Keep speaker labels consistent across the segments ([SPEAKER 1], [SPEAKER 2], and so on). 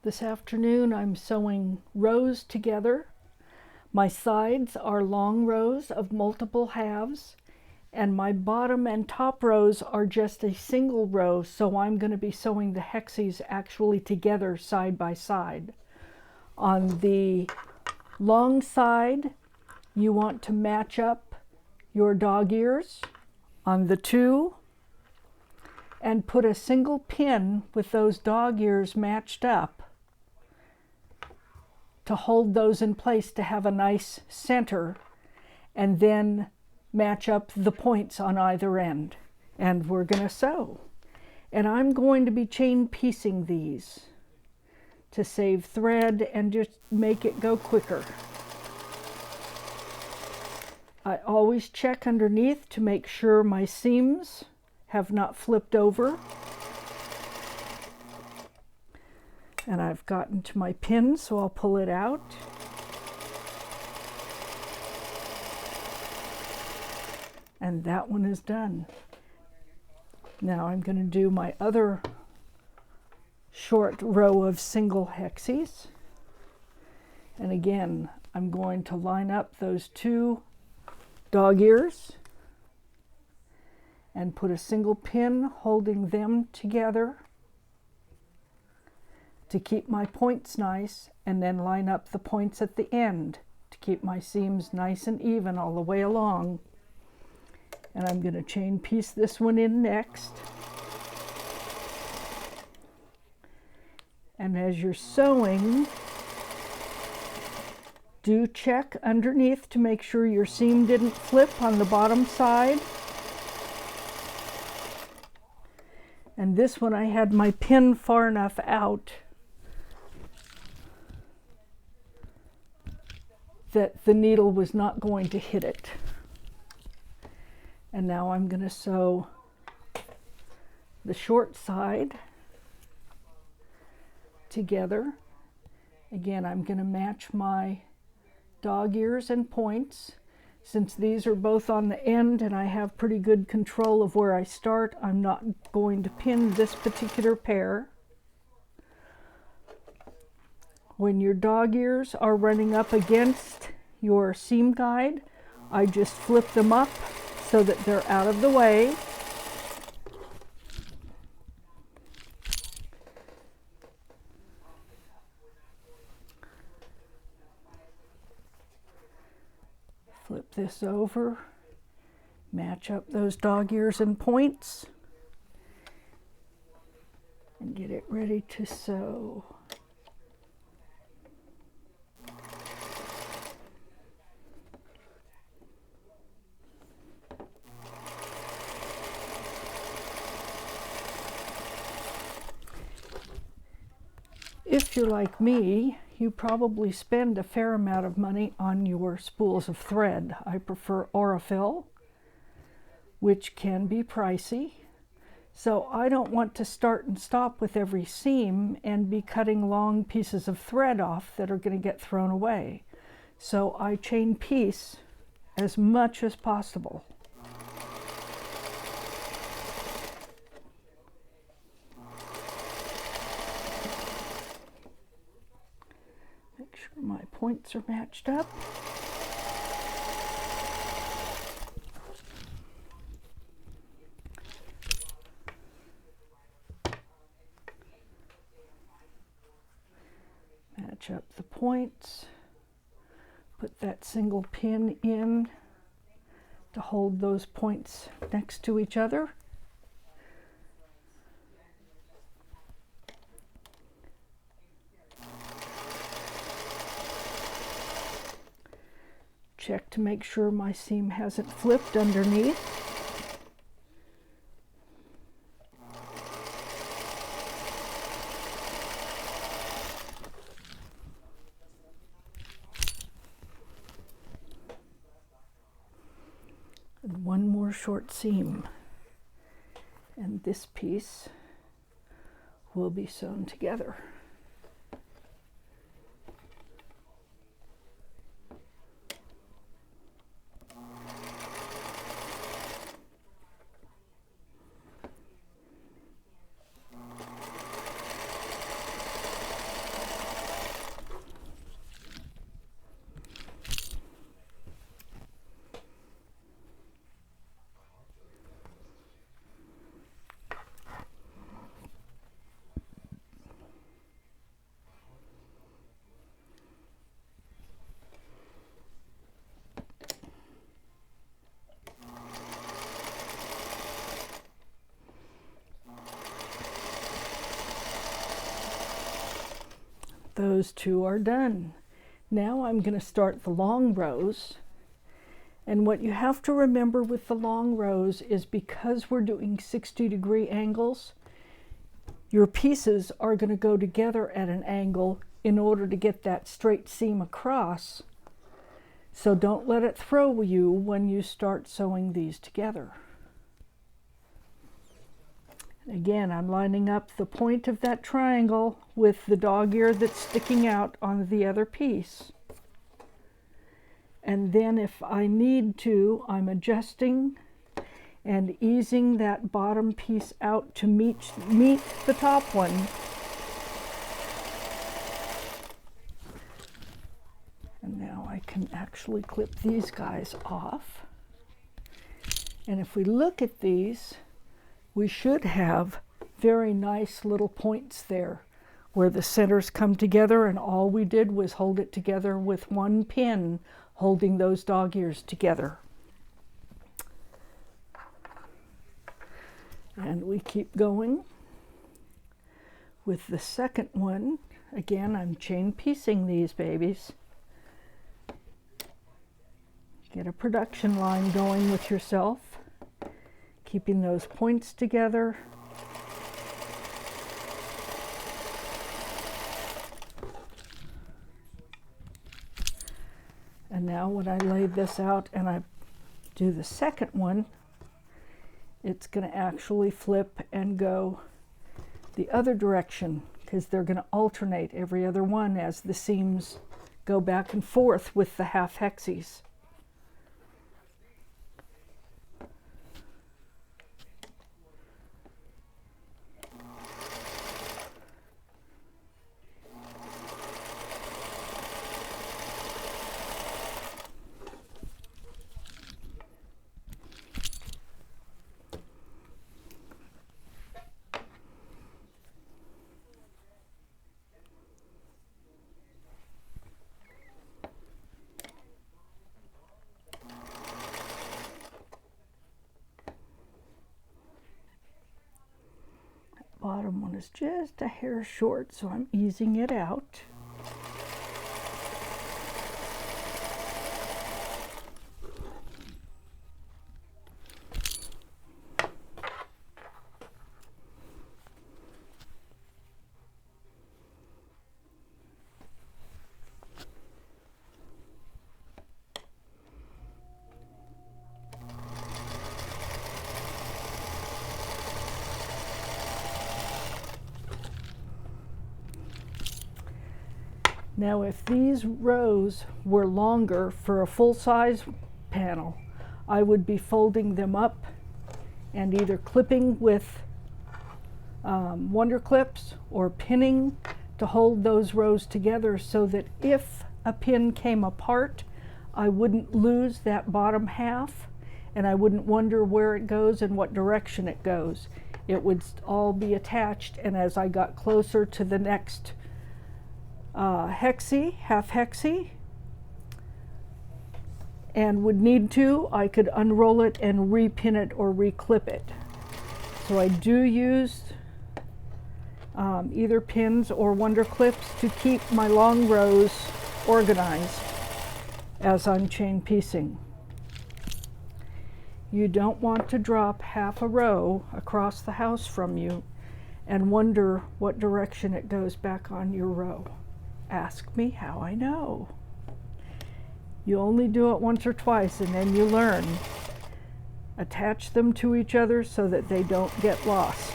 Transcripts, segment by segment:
[SPEAKER 1] This afternoon I'm sewing rows together. My sides are long rows of multiple halves, and my bottom and top rows are just a single row, so I'm going to be sewing the hexies actually together side by side. On the long side, you want to match up your dog ears on the two and put a single pin with those dog ears matched up to hold those in place to have a nice center, and then match up the points on either end. And we're going to sew. And I'm going to be chain piecing these to save thread and just make it go quicker. I always check underneath to make sure my seams have not flipped over. And I've gotten to my pin, so I'll pull it out. And that one is done. Now I'm going to do my other short row of single hexies. And again, I'm going to line up those two dog ears and put a single pin holding them together to keep my points nice, and then line up the points at the end to keep my seams nice and even all the way along. And I'm going to chain piece this one in next. And as you're sewing, do check underneath to make sure your seam didn't flip on the bottom side. And this one I had my pin far enough out that the needle was not going to hit it. And now I'm going to sew the short side together. Again, I'm going to match my dog ears and points. Since these are both on the end and I have pretty good control of where I start, I'm not going to pin this particular pair. When your dog ears are running up against your seam guide, I just flip them up so that they're out of the way. Flip this over, match up those dog ears and points, and get it ready to sew. If you're like me, you probably spend a fair amount of money on your spools of thread. I prefer Aurifil, which can be pricey. So I don't want to start and stop with every seam and be cutting long pieces of thread off that are going to get thrown away. So I chain piece as much as possible. Make sure my points are matched up. Match up the points. Put that single pin in to hold those points next to each other. Check to make sure my seam hasn't flipped underneath. And one more short seam, and this piece will be sewn together. Those two are done. Now I'm going to start the long rows. And what you have to remember with the long rows is because we're doing 60-degree angles, your pieces are going to go together at an angle in order to get that straight seam across. So don't let it throw you when you start sewing these together. Again, I'm lining up the point of that triangle with the dog ear that's sticking out on the other piece. And then if I need to, I'm adjusting and easing that bottom piece out to meet the top one. And now I can actually clip these guys off. And if we look at these, we should have very nice little points there where the centers come together, and all we did was hold it together with one pin holding those dog ears together. And we keep going with the second one. Again, I'm chain piecing these babies. Get a production line going with yourself, keeping those points together. And now when I lay this out and I do the second one, it's going to actually flip and go the other direction, because they're going to alternate every other one as the seams go back and forth with the half hexies. Bottom one is just a hair short, so I'm easing it out. Now if these rows were longer for a full-size panel, I would be folding them up and either clipping with wonder clips or pinning to hold those rows together, so that if a pin came apart, I wouldn't lose that bottom half and I wouldn't wonder where it goes and what direction it goes. It would all be attached, and as I got closer to the next hexie, half hexie, and would need to, I could unroll it and repin it or reclip it. So I do use either pins or wonder clips to keep my long rows organized as I'm chain piecing. You don't want to drop half a row across the house from you and wonder what direction it goes back on your row. Ask me how I know. You only do it once or twice and then you learn. Attach them to each other so that they don't get lost.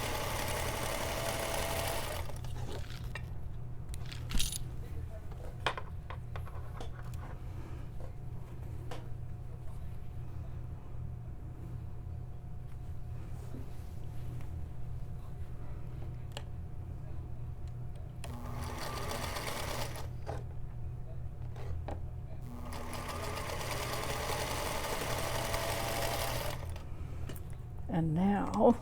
[SPEAKER 1] And now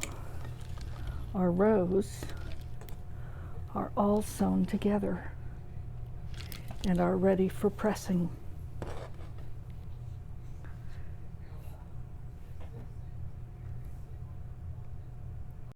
[SPEAKER 1] our rows are all sewn together and are ready for pressing.